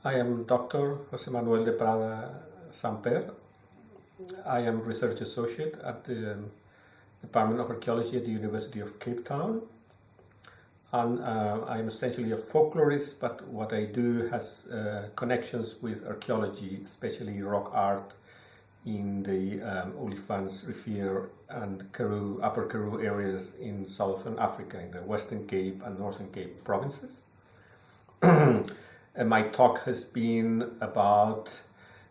I am Dr. José Manuel de Prada-Samper. I am Research Associate at the Department of Archaeology at the University of Cape Town. And I am essentially a folklorist, but what I do has connections with archaeology, especially rock art in the Olifants River and Karoo, Upper Karoo areas in Southern Africa, in the Western Cape and Northern Cape provinces. My talk has been about,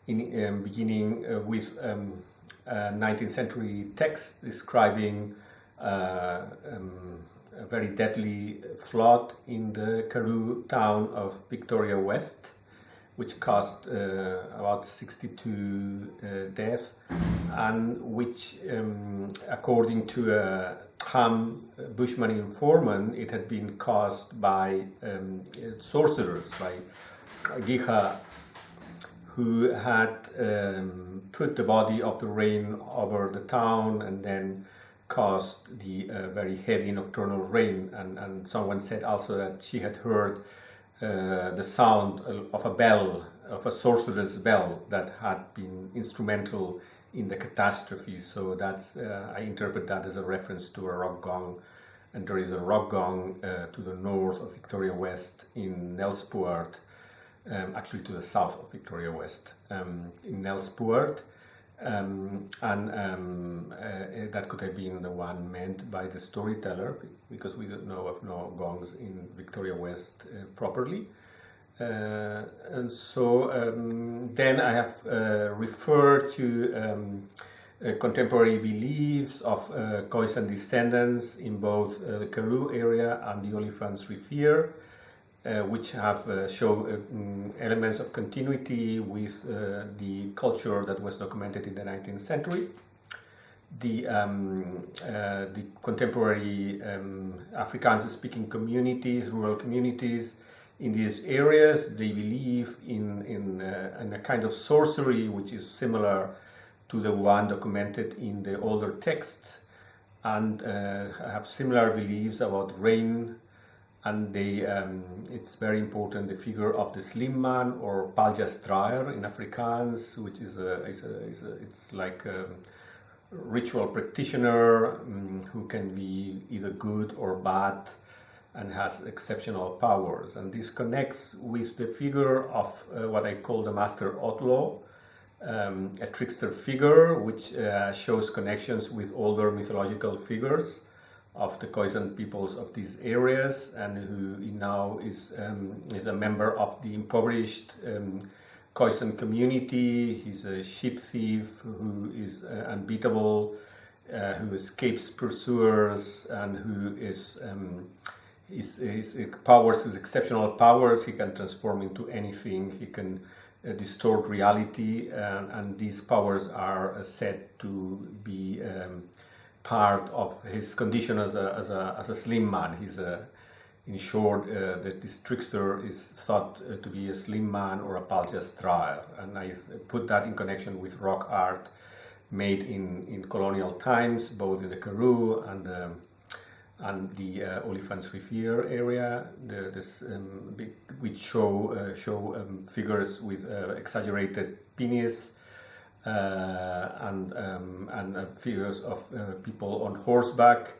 beginning with a 19th century text describing a very deadly flood in the Karoo town of Victoria West, which caused about 62 deaths, and which, according to a Bushman informant, it had been caused by sorcerers, by giten, who had put the body of the rain over the town and then caused the very heavy nocturnal rain. And someone said also that she had heard the sound of a bell, of a sorcerer's bell that had been instrumental in the catastrophe. So that's I interpret that as a reference to a rock gong, and there is a rock gong to the north of Victoria West in Nelspruit, actually to the south of Victoria West, in Nelspruit, and that could have been the one meant by the storyteller, because we don't know of no gongs in Victoria West properly. And so then I have referred to contemporary beliefs of Khoisan descendants in both the Karoo area and the Olifants River, which have show elements of continuity with the culture that was documented in the 19th century. The contemporary Afrikaans-speaking communities, rural communities in these areas, they believe in a kind of sorcery which is similar to the one documented in the older texts, and have similar beliefs about rain. And they, it's very important, the figure of the slim man, or paljastraer in Afrikaans, which is it's like a ritual practitioner who can be either good or bad and has exceptional powers. And this connects with the figure of what I call the master outlaw, a trickster figure which shows connections with older mythological figures of the Khoisan peoples of these areas, and who now is a member of the impoverished Khoisan community. He's a sheep thief who is unbeatable, who escapes pursuers, and who is his powers, his exceptional powers. He can transform into anything. He can distort reality, and these powers are said to be part of his condition as a slim man. He's in short, that this trickster is thought to be a slim man or a paljastraer, and I put that in connection with rock art made in colonial times, both in the Karoo and the Olifants River area, which show figures with exaggerated penis, and figures of people on horseback.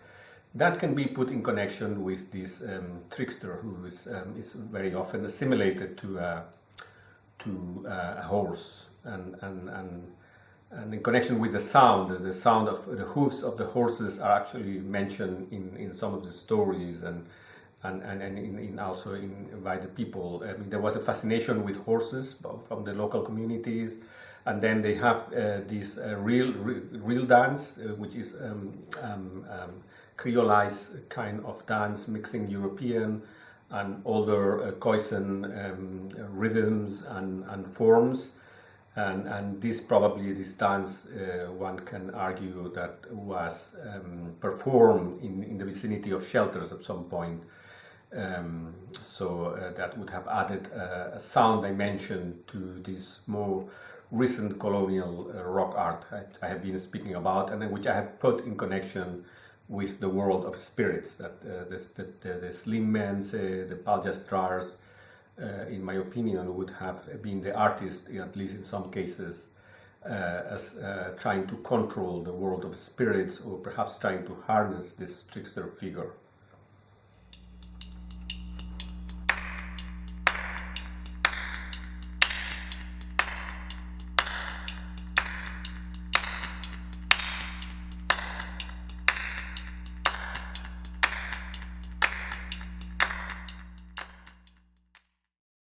That can be put in connection with this trickster, who is very often assimilated to a horse, and in connection with the sound of the hooves of the horses are actually mentioned in some of the stories, and also by the people. I mean, there was a fascination with horses from the local communities, and then they have this real dance, which is creolized kind of dance, mixing European and older Khoisan rhythms and forms. And this dance, one can argue, that was performed in the vicinity of shelters at some point. So that would have added a sound dimension to this more recent colonial rock art I have been speaking about, and which I have put in connection with the world of spirits, that the slim mense, the paljastraers, in my opinion, would have been the artist, at least in some cases, as trying to control the world of spirits, or perhaps trying to harness this trickster figure.